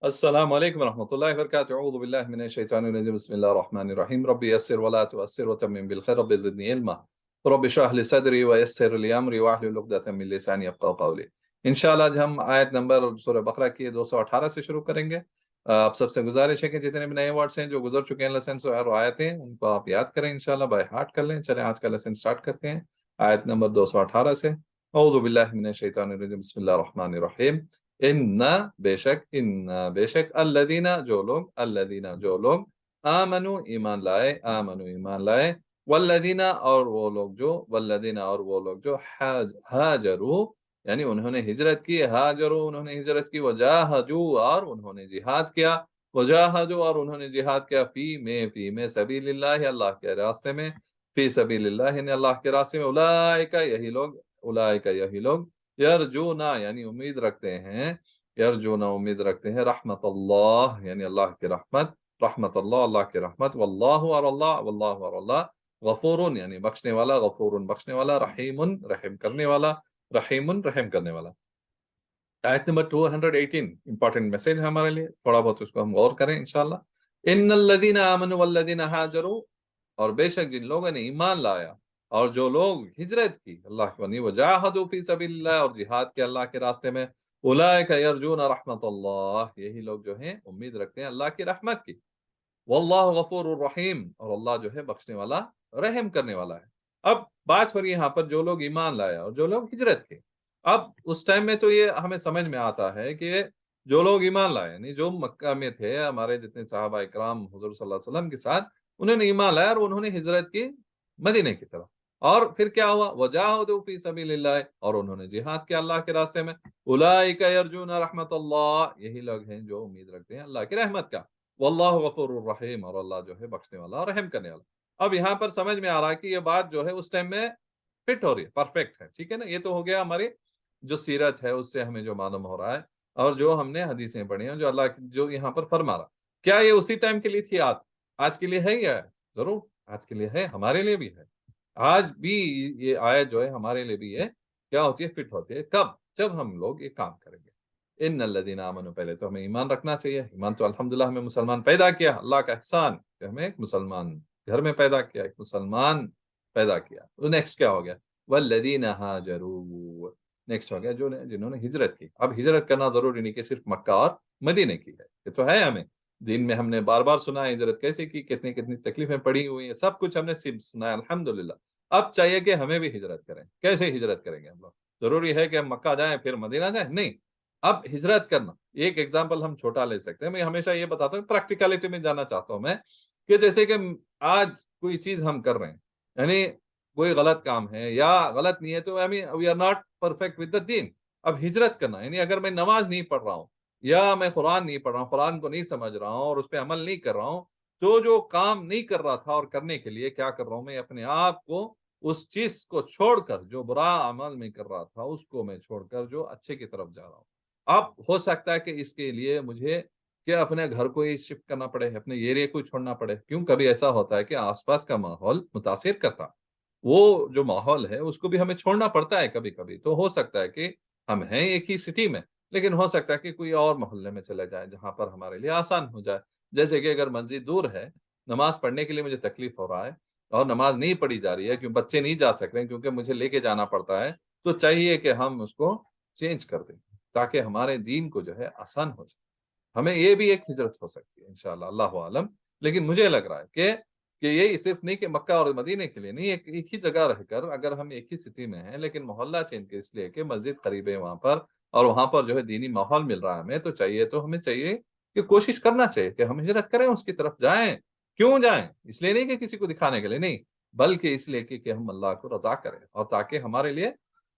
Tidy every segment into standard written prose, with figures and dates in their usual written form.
السلام علیکم ورحمۃ اللہ وبرکاتہ اعوذ باللہ من الشیطان الرجیم بسم اللہ الرحمن الرحیم رب یسر ولا تعسر وتمم بالخير رب زدنی علما رب اشرح لي صدری ويسر لي امری واحلل عقدۃ من لسانی یفقهوا قولی۔ انشاءاللہ آج ہم آیت نمبر سورہ بقرہ کی 218 سے شروع کریں گے۔ آپ سب سے گزارش ہے کہ جتنے بھی نئے ورڈز ہیں جو گزر چکے ہیں لیسنس اور آیتیں ان کو آپ یاد کریں، انشاءاللہ بائی ہارٹ کر لیں۔ چلیں آج کا لیسن سٹارٹ کرتے ہیں آیت نمبر 218 سے۔ اعوذ باللہ من الشیطان الرجیم بسم اللہ الرحمن الرحیم۔ بے شک الذین جو لوگ آمنو ایمان لائے والذین اور وہ لوگ جو ہاجرو یعنی انہوں نے ہجرت کی، وجاہدو اور انہوں نے جہاد کیا فی میں سبیل اللہ اللہ کے راستے میں، فی سبیل اللہ یعنی اللہ کے راستے میں، اولئک یہی لوگ یرجونا یعنی امید رکھتے ہیں رحمت اللہ یعنی اللہ کی رحمت اللہ کی رحمت، واللہ اور اللہ غفور یعنی بخشنے والا، رحیم رحم کرنے والا۔ آیت نمبر 218 امپورٹنٹ میسج ہے ہمارے لیے، تھوڑا بہت اس کو ہم غور کریں انشاءاللہ۔ ان الذین آمنوا والذین ہاجروا، اور بے شک جن لوگوں نے ایمان لایا اور جو لوگ ہجرت کی اللہ کے بنی، وجاہدوا فی سبیل اللہ اور جہاد کے اللہ کے راستے میں، اولئک یرجون رحمت اللہ یہی لوگ جو ہیں امید رکھتے ہیں اللہ کی رحمت کی، واللہ غفور الرحیم اور اللہ جو ہے بخشنے والا رحم کرنے والا ہے۔ اب بات ہو رہی ہے یہاں پر جو لوگ ایمان لایا اور جو لوگ ہجرت کے۔ اب اس ٹائم میں تو یہ ہمیں سمجھ میں آتا ہے کہ جو لوگ ایمان لائے یعنی جو مکہ میں تھے، ہمارے جتنے صحابہ اکرام حضور صلی اللہ علیہ وسلم کے ساتھ، انہوں نے ایمان لایا اور انہوں نے ہجرت کی مدینے کی طرف، اور پھر کیا ہوا، وجاہدوا فی سبیل اللہ اور انہوں نے جہاد کیا اللہ کے راستے میں، اولئک یرجون رحمت اللہ یہی لوگ ہیں جو امید رکھتے ہیں اللہ کی رحمت کا، واللہ غفور الرحیم اور اللہ جو ہے بخشنے والا اور رحم کرنے والا۔ اب یہاں پر سمجھ میں آ رہا ہے کہ یہ بات جو ہے اس ٹائم میں فٹ ہو رہی ہے، پرفیکٹ ہے، ٹھیک ہے نا۔ یہ تو ہو گیا ہماری جو سیرت ہے اس سے ہمیں جو معلوم ہو رہا ہے، اور جو ہم نے حدیثیں پڑھی ہیں جو اللہ جو یہاں پر فرما رہا۔ کیا یہ اسی ٹائم کے لیے تھی؟ آج کے لیے ہے یا ضرور آج کے لیے ہے، ہمارے لیے بھی ہے۔ آج بھی یہ آیت جو ہے ہمارے لیے بھی ہے کیا ہوتی ہے، فٹ ہوتی ہے۔ کب؟ جب ہم لوگ یہ کام کریں گے۔ ان الذین آمنوا، پہلے تو ہمیں ایمان رکھنا چاہیے۔ ایمان تو الحمدللہ ہمیں مسلمان پیدا کیا، اللہ کا احسان کہ ہمیں ایک مسلمان گھر میں پیدا کیا، ایک مسلمان پیدا کیا۔ تو نیکسٹ کیا ہو گیا، والذین ہاجروا، نیکسٹ ہو گیا جنہوں نے ہجرت کی۔ اب ہجرت کرنا ضروری نہیں کہ صرف مکہ اور مدینے کی ہے، یہ تو ہے ہمیں دین میں، ہم نے بار بار سنا ہے ہجرت کیسے کی، کتنی تکلیفیں پڑی ہوئی ہیں، سب کچھ ہم نے سنا ہے الحمدللہ۔ اب چاہیے کہ ہمیں بھی ہجرت کریں۔ کیسے ہجرت کریں گے ہم لوگ؟ ضروری ہے کہ ہم مکہ جائیں پھر مدینہ جائیں؟ نہیں، اب ہجرت کرنا ایک ایگزامپل ہم چھوٹا لے سکتے ہیں۔ میں ہمیشہ یہ بتاتا ہوں، پریکٹیکلٹی میں جانا چاہتا ہوں میں، کہ جیسے کہ آج کوئی چیز ہم کر رہے ہیں، یعنی کوئی غلط کام ہے یا غلط نہیں ہے، تو we are not perfect with the دین۔ اب ہجرت کرنا یعنی اگر میں نماز نہیں پڑھ رہا ہوں یا میں قرآن نہیں پڑھ رہا ہوں، قرآن کو نہیں سمجھ رہا ہوں اور اس پہ عمل نہیں کر رہا ہوں، تو جو کام نہیں کر رہا تھا اور کرنے کے لیے کیا کر رہا ہوں، میں اپنے آپ کو اس چیز کو چھوڑ کر، جو برا عمل میں کر رہا تھا اس کو میں چھوڑ کر جو اچھے کی طرف جا رہا ہوں۔ اب ہو سکتا ہے کہ اس کے لیے مجھے کہ اپنے گھر کو ہی شفٹ کرنا پڑے، اپنے ایریا کو چھوڑنا پڑے، کیوں کبھی ایسا ہوتا ہے کہ آس پاس کا ماحول متاثر کرتا، وہ جو ماحول ہے اس کو بھی ہمیں چھوڑنا پڑتا ہے کبھی کبھی۔ تو ہو سکتا ہے کہ ہم ہیں ایک ہی سٹی میں، لیکن ہو سکتا ہے کہ کوئی اور محلے میں چلے جائیں جہاں پر ہمارے لیے آسان ہو جائے۔ جیسے کہ اگر مسجد دور ہے، نماز پڑھنے کے لیے مجھے تکلیف ہو رہا ہے اور نماز نہیں پڑھی جا رہی ہے، کیوں بچے نہیں جا سک رہے ہیں کیونکہ مجھے لے کے جانا پڑتا ہے، تو چاہیے کہ ہم اس کو چینج کر دیں تاکہ ہمارے دین کو جو ہے آسان ہو جائے۔ ہمیں یہ بھی ایک ہجرت ہو سکتی ہے انشاءاللہ، اللہ عالم۔ لیکن مجھے لگ رہا ہے کہ یہ صرف نہیں کہ مکہ اور مدینے کے لیے نہیں، ایک ہی جگہ رہ کر اگر ہم ایک ہی سٹی میں ہیں لیکن محلہ چینج کے اس لیے کہ مسجد قریب ہے وہاں پر اور وہاں پر جو ہے دینی ماحول مل رہا ہے ہمیں، تو ہمیں چاہیے کہ کوشش کرنا چاہیے کہ ہم ہجرت کریں، اس کی طرف جائیں۔ کیوں جائیں؟ اس لیے نہیں کہ کسی کو دکھانے کے لیے نہیں، بلکہ اس لیے کہ ہم اللہ کو رضا کریں اور تاکہ ہمارے لیے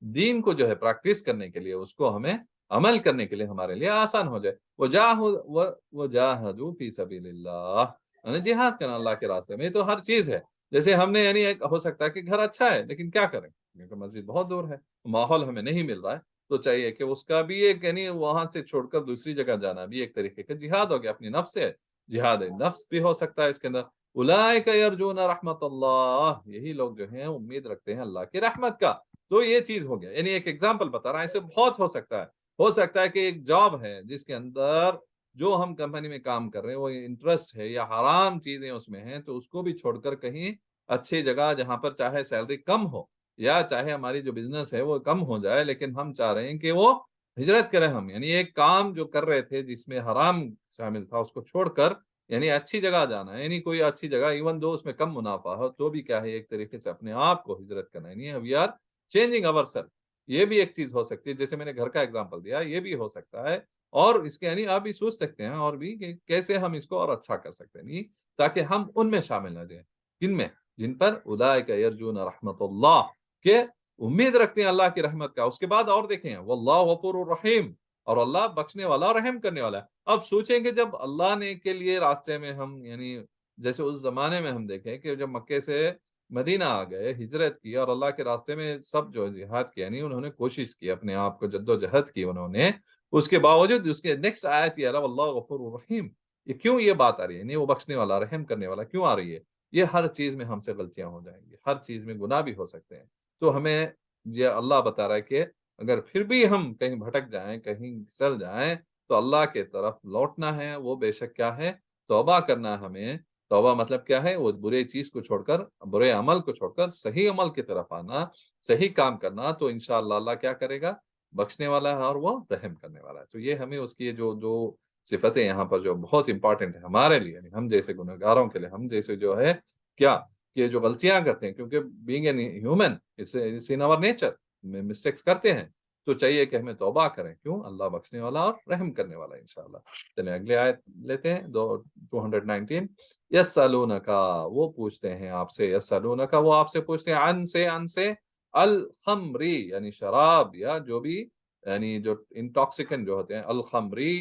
دین کو جو ہے پریکٹس کرنے کے لیے، اس کو ہمیں عمل کرنے کے لیے ہمارے لیے آسان ہو جائے۔ وجاہدوا فی سبیل اللہ، یعنی جہاد کرنا اللہ کے راستے میں، تو ہر چیز ہے۔ جیسے ہم نے یعنی ایک ہو سکتا ہے کہ گھر اچھا ہے لیکن کیا کریں کیونکہ مسجد بہت دور ہے، ماحول ہمیں نہیں مل رہا ہے، تو چاہیے کہ اس کا بھی ایک یعنی وہاں سے چھوڑ کر دوسری جگہ جانا بھی ایک طریقے کا جہاد ہو گیا، اپنی نفس سے جہاد نفس بھی ہو سکتا ہے اس کے اندر۔ اولئک یرجون رحمت اللہ، یہی لوگ جو ہیں امید رکھتے ہیں اللہ کی رحمت کا۔ تو یہ چیز ہو گیا، یعنی ایک ایگزامپل بتا رہا ہے، ایسے بہت ہو سکتا ہے کہ ایک جاب ہے جس کے اندر جو ہم کمپنی میں کام کر رہے ہیں وہ انٹرسٹ ہے یا حرام چیزیں اس میں ہیں تو اس کو بھی چھوڑ کر کہیں اچھی جگہ جہاں پر چاہے سیلری کم ہو یا چاہے ہماری جو بزنس ہے وہ کم ہو جائے لیکن ہم چاہ رہے ہیں کہ وہ ہجرت کریں ہم، یعنی ایک کام جو کر رہے تھے جس میں حرام شامل تھا اس کو چھوڑ کر یعنی اچھی جگہ جانا ہے، یعنی کوئی اچھی جگہ ایون دو اس میں کم منافع ہو تو بھی کیا ہے ایک طریقے سے اپنے آپ کو ہجرت کرنا ہے، یعنی we are changing our self. یہ بھی ایک چیز ہو سکتی ہے، جیسے میں نے گھر کا اگزامپل دیا یہ بھی ہو سکتا ہے، اور اس کے یعنی آپ بھی سوچ سکتے ہیں اور بھی کہ کیسے ہم اس کو اور اچھا کر سکتے ہیں تاکہ ہم ان میں شامل نہ جائیں. کن میں؟ جن پر اولئک یرجون رحمت اللہ، کہ امید رکھتے ہیں اللہ کی رحمت کا. اس کے بعد اور دیکھیں واللہ غفور الرحیم، اور اللہ بخشنے والا رحم کرنے والا ہے. اب سوچیں کہ جب اللہ نے کے لیے راستے میں ہم یعنی جیسے اس زمانے میں ہم دیکھیں کہ جب مکے سے مدینہ آ گئے ہجرت کی اور اللہ کے راستے میں سب جو جہاد کیا یعنی انہوں نے کوشش کی اپنے آپ کو جد و جہد کی انہوں نے، اس کے باوجود اس کے نیکسٹ آیت یہ اللہ غفور الرحیم. یہ کیوں یہ بات آ رہی ہے نہیں وہ بخشنے والا رحم کرنے والا کیوں آ رہی ہے؟ یہ ہر چیز میں ہم سے غلطیاں ہو جائیں گی، ہر چیز میں گناہ بھی ہو سکتے ہیں. تو ہمیں یہ اللہ بتا رہا ہے کہ اگر پھر بھی ہم کہیں بھٹک جائیں کہیں پھسل جائیں تو اللہ کے طرف لوٹنا ہے. وہ بے شک کیا ہے توبہ کرنا ہے ہمیں. توبہ مطلب کیا ہے وہ برے چیز کو چھوڑ کر برے عمل کو چھوڑ کر صحیح عمل کی طرف آنا، صحیح کام کرنا. تو انشاءاللہ اللہ کیا کرے گا بخشنے والا ہے اور وہ رحم کرنے والا ہے. تو یہ ہمیں اس کی جو جو صفتیں یہاں پر جو بہت امپورٹنٹ ہے ہمارے لیے یعنی ہم جیسے گنہگاروں کے لیے، ہم جیسے جو ہے کیا کہ جو غلطیاں کرتے ہیں کیونکہ being an human its in our nature mistakes کرتے ہیں تو چاہیے کہ ہمیں توبہ کریں. کیوں؟ اللہ بخشنے والا اور رحم کرنے والا انشاءاللہ. چلیں اگلے آیت لیتے ہیں 219. یسالونکا وہ پوچھتے ہیں آپ سے، یسالونکا وہ آپ سے پوچھتے ہیں ان سے الخمری یعنی شراب یا جو بھی یعنی جو انٹاکسیکن جو ہوتے ہیں الخمری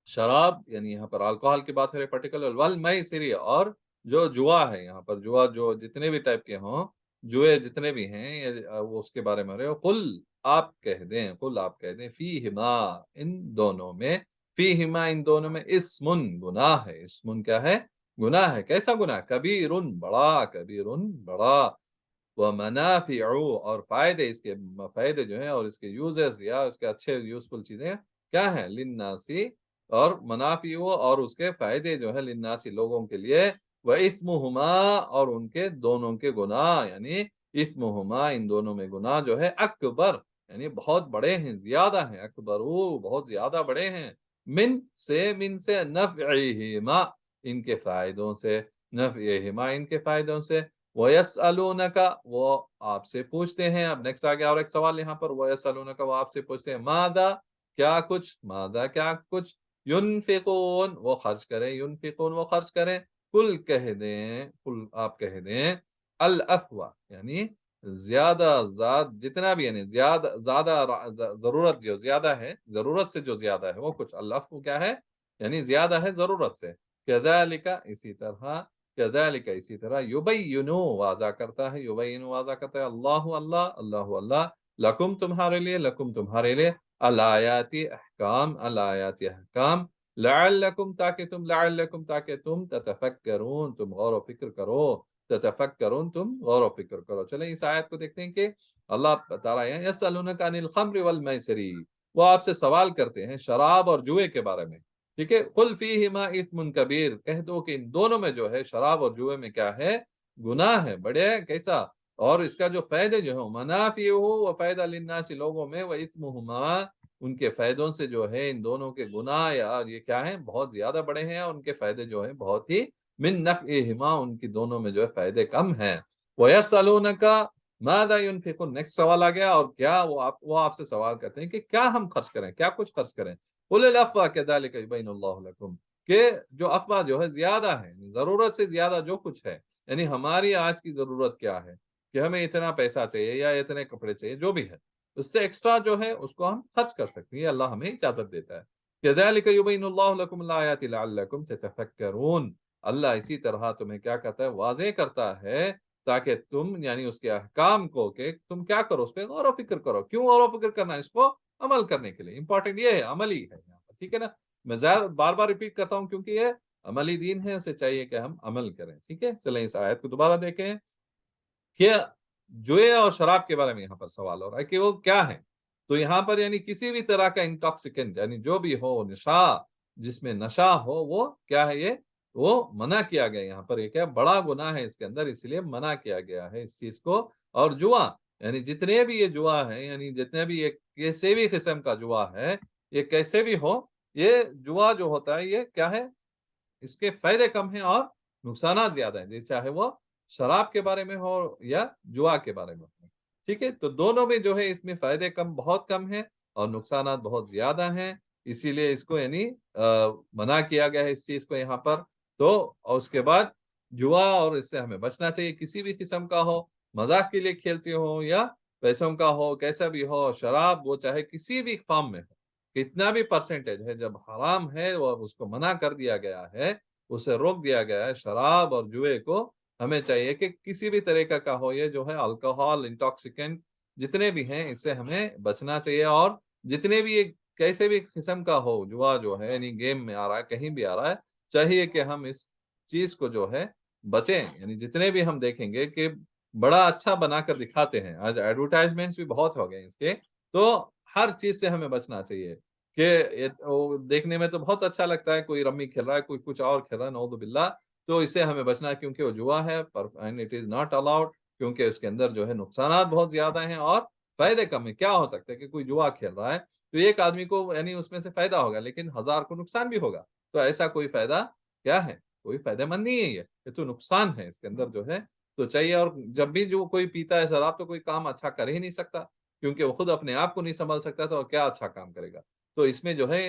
شراب یعنی یہاں پر الکوہل کی بات ہو رہی ہے پرٹیکولر والمیسری اور جو جوا ہے یہاں پر جوا جو جتنے بھی ٹائپ کے ہوں جوئے جتنے بھی ہیں وہ اس کے بارے میں ہو رہے ہو. قل آپ کہہ دیں فیہما ان دونوں میں، فیہما ان دونوں میں اسمن گناہ ہے. اسمن کیا ہے؟ گناہ ہے. کیسا گناہ؟ کبیرن بڑا، کبیرن بڑا. ومنافع اور فائدے اس کے فائدے جو ہیں اور اس کے یوزز یا اس کے اچھے یوزفل چیزیں کیا ہیں للناسی اور منافع اور اس کے فائدے جو ہے للناسی لوگوں کے لیے. وَإِثْمُهُمَا اور ان کے دونوں کے گناہ یعنی اثمہما ان دونوں میں گناہ جو ہے اکبر یعنی بہت بڑے ہیں زیادہ ہیں. اکبر بہت زیادہ بڑے ہیں. من سے نفعہما ان کے فائدوں سے، نفعہما ان کے فائدوں سے. وَيَسْأَلُونَكَ وہ آپ سے پوچھتے ہیں. اب نیکسٹ آگے اور ایک سوال یہاں پر وَيَسْأَلُونَكَ وہ آپ سے پوچھتے ہیں ماذا کیا کچھ، ماذا کیا کچھ، ينفقون وہ خرچ کریں، ينفقون وہ خرچ کریں. کل کہہ دیں، کل آپ کہہ دیں الافوا یعنی زیادہ جتنا بھی یعنی زیادہ ضرورت جو زیادہ ہے ضرورت سے جو زیادہ ہے وہ کچھ. الافو کیا ہے؟ یعنی زیادہ ہے ضرورت سے. کذالک اسی طرح، کذالک اسی طرح یبین واضح کرتا ہے، یبین واضح کرتا ہے اللہ لکم تمہارے لیے، لکم تمہارے لیے الآیات احکام، الآیات احکام لعلکم تاکہ تم تتفکرون تم غور و فکر کرو، تتفکرون تم غور و فکر کرو. چلیں اس آیت کو دیکھتے ہیں کہ اللہ بتا رہا ہے یسألونک عن الخمر والمیسر وہ آپ سے سوال کرتے ہیں شراب اور جوئے کے بارے میں. ٹھیک ہے، قل فیہما اثم کبیر کہہ دو کہ ان دونوں میں جو ہے شراب اور جوئے میں کیا ہے گناہ ہے بڑے. کیسا؟ اور اس کا جو فائدے جو ہے منافع ہو وہ فائدہ للناس لوگوں میں، و اثمہما ان کے فائدوں سے جو ہے ان دونوں کے گناہ یا یہ کیا ہیں بہت زیادہ بڑے ہیں اور ان کے فائدے جو ہیں بہت ہی من نفعہما ان کی دونوں میں جو ہے فائدے کم ہیں. وَيَسْأَلُونَكَ ماذا ينفقون نیکسٹ سوال آ گیا اور کیا وہ آپ سے سوال کرتے ہیں کہ کیا ہم خرچ کریں، کیا کچھ خرچ کریں. قُلِ الْعَفْوَ كَذَلِكَ يُبَيِّنُ اللَّهُ لَكُمْ کہ جو افواہ جو ہے زیادہ ہے ضرورت سے زیادہ جو کچھ ہے یعنی ہماری آج کی ضرورت کیا ہے کہ ہمیں اتنا پیسہ چاہیے یا اتنے کپڑے چاہیے جو بھی ہے اس سے ایکسٹرا جو ہے اس کو ہم خرچ کر سکتے ہیں. اللہ ہمیں اجازت دیتا ہے. كَذَلِكَ يُبَيِّنُ اللَّهُ لَكُمُ الْآيَاتِ لَعَلَّكُمْ تَتَفَكَّرُونَ اللہ اسی طرح تمہیں کیا کرتا ہے واضح کرتا ہے تاکہ تم یعنی اس کے احکام کو کہ تم کیا کرو اس پہ غور و فکر کرو. کیوں غور و فکر کرنا؟ اس کو عمل کرنے کے لیے. امپورٹنٹ یہ ہے عملی ہے یہاں پر. ٹھیک ہے نا، میں بار بار ریپیٹ کرتا ہوں کیونکہ یہ عملی دین ہے، اسے چاہیے کہ ہم عمل کریں. ٹھیک ہے، چلیں اس آیت کو دوبارہ دیکھیں کہ جوئے اور شراب کے بارے میں یہاں پر سوال ہو رہا ہے کہ وہ کیا ہے. تو یہاں پر یعنی کسی بھی طرح کا انٹاکسیکینٹ یعنی جو بھی ہو نشا جس میں نشہ ہو وہ کیا ہے یہ وہ منع کیا گیا یہاں پر یہ کیا بڑا گناہ ہے اس کے اندر اس لیے منع کیا گیا ہے اس چیز کو اور جوا یعنی جتنے بھی یہ جوا ہے یعنی جتنے بھی یہ کیسے بھی قسم کا جوا ہے یہ کیسے بھی ہو یہ جوا جو ہوتا ہے یہ کیا ہے اس کے فائدے کم ہیں اور نقصانات زیادہ ہیں چاہے وہ شراب کے بارے میں ہو یا جوا کے بارے میں ہو ٹھیک ہے تو دونوں میں جو ہے اس میں فائدے کم بہت کم ہیں اور نقصانات بہت زیادہ ہیں اسی لیے اس کو یعنی منع کیا گیا ہے اس چیز کو یہاں پر تو اور اس کے بعد جوا اور اس سے ہمیں بچنا چاہیے کسی بھی قسم کا ہو مذاق کے لیے کھیلتے ہو یا پیسوں کا ہو کیسا بھی ہو شراب وہ چاہے کسی بھی فارم میں ہو کتنا بھی پرسنٹیج ہے جب حرام ہے وہ اس کو منع کر دیا گیا ہے اسے روک دیا گیا ہے شراب اور جوئے کو ہمیں چاہیے کہ کسی بھی طریقہ کا ہو یہ جو ہے الکوہول انٹاکسیکینٹ جتنے بھی ہیں اس سے ہمیں بچنا چاہیے اور جتنے بھی کیسے بھی قسم کا ہو جوا جو ہے یعنی گیم میں آ رہا ہے کہیں بھی آ رہا ہے چاہیے کہ ہم اس چیز کو جو ہے بچیں یعنی جتنے بھی ہم دیکھیں گے کہ بڑا اچھا بنا کر دکھاتے ہیں آج ایڈورٹائزمنٹس بھی بہت ہو گئے اس کے تو ہر چیز سے ہمیں بچنا چاہیے کہ دیکھنے میں تو بہت اچھا لگتا ہے کوئی رمی کھیل رہا ہے کوئی کچھ اور کھیل رہا ہے نعوذ باللہ تو اس سے ہمیں بچنا ہے کیونکہ وہ جوا ہے and it is not allowed کیونکہ اس کے اندر جو ہے نقصانات بہت زیادہ ہیں اور فائدے کم ہیں کیا ہو سکتا ہے کہ کوئی جوا کھیل رہا ہے تو ایک آدمی کو یعنی اس میں سے فائدہ ہوگا لیکن 1000 کو نقصان بھی ہوگا تو ایسا کوئی فائدہ کیا ہے کوئی فائدہ مند نہیں ہے یہ تو نقصان ہے اس کے اندر جو ہے تو چاہیے اور جب بھی جو کوئی پیتا ہے شراب تو کوئی کام اچھا کر ہی نہیں سکتا کیونکہ وہ خود اپنے آپ کو نہیں سنبھل سکتا تو کیا اچھا کام کرے گا تو اس میں جو ہے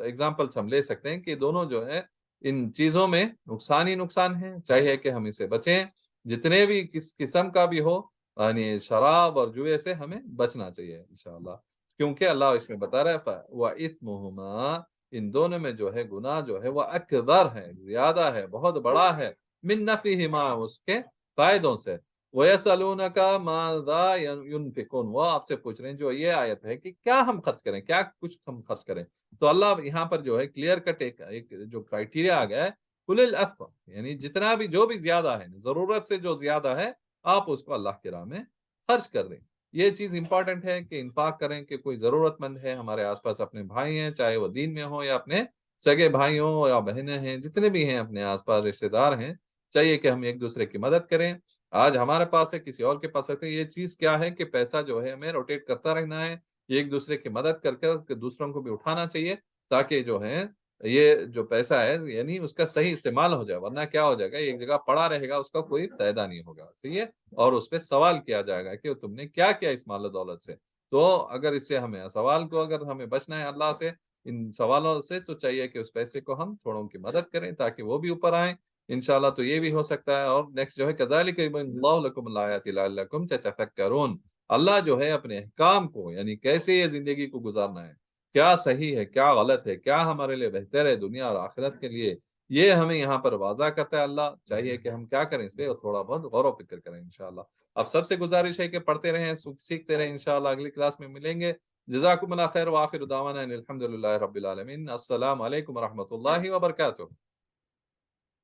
ایگزامپلس ہم لے سکتے ہیں کہ دونوں جو ہے ان چیزوں میں نقصان ہی نقصان ہے چاہیے کہ ہم اسے بچیں جتنے بھی کس قسم کا بھی ہو یعنی شراب اور جوئے سے ہمیں بچنا چاہیے انشاءاللہ کیونکہ اللہ اس میں بتا رہا ہے وَإِثْمُهُمَا ان دونوں میں جو ہے گناہ جو ہے وہ اکبر ہے زیادہ ہے بہت بڑا ہے من نفیہما اس کے فائدوں سے وَيَسْأَلُونَكَ مَاذَا يُنْفِقُونَ وہ آپ سے پوچھ رہے ہیں جو یہ آیت ہے کہ کیا ہم خرچ کریں کیا کچھ ہم خرچ کریں تو اللہ یہاں پر جو ہے کلیئر کٹ ایک جو کرائٹیریا آ گیا ہے کل العفو یعنی جتنا بھی جو بھی زیادہ ہے ضرورت سے جو زیادہ ہے آپ اس کو اللہ کی راہ میں خرچ کر دیں یہ چیز امپورٹنٹ ہے کہ انفاق کریں کہ کوئی ضرورت مند ہے ہمارے آس پاس اپنے بھائی ہیں چاہے وہ دین میں ہوں یا اپنے سگے بھائی ہوں یا بہنیں ہیں جتنے بھی ہیں اپنے آس پاس رشتے دار ہیں چاہیے کہ ہم ایک دوسرے کی مدد کریں آج ہمارے پاس ہے کسی اور کے پاس ہے یہ چیز کیا ہے کہ پیسہ جو ہے ہمیں روٹیٹ کرتا رہنا ہے ایک دوسرے کی مدد کر کے دوسروں کو بھی اٹھانا چاہیے تاکہ جو ہے یہ جو پیسہ ہے یعنی اس کا صحیح استعمال ہو جائے ورنہ کیا ہو جائے گا ایک جگہ پڑا رہے گا اس کا کوئی فائدہ نہیں ہوگا صحیح ہے اور اس پہ سوال کیا جائے گا کہ تم نے کیا کیا اس مال و دولت سے تو اگر اس سے ہمیں سوال کو اگر ہمیں بچنا ہے اللہ سے ان سوالوں سے تو چاہیے کہ اس پیسے کو ہم تھوڑوں کی مدد کریں تاکہ وہ بھی اوپر آئیں انشاءاللہ تو یہ بھی ہو سکتا ہے اور نیکسٹ جو ہے کذالک یبین اللہ لکم الآیات لعلکم تتفکرون اللہ جو ہے اپنے احکام کو یعنی کیسے یہ زندگی کو گزارنا ہے کیا صحیح ہے کیا غلط ہے کیا ہمارے لیے بہتر ہے دنیا اور آخرت کے لیے یہ ہمیں یہاں پر واضح کرتا ہے اللہ چاہیے کہ ہم کیا کریں اس پہ تھوڑا بہت غور و فکر کریں انشاءاللہ اب سب سے گزارش ہے کہ پڑھتے رہیں سیکھتے رہیں انشاءاللہ اگلی کلاس میں ملیں گے جزاکم اللہ خیر وآخر دعوانا ان الحمدللہ رب العالمین السلام علیکم ورحمۃ اللہ وبرکاتہ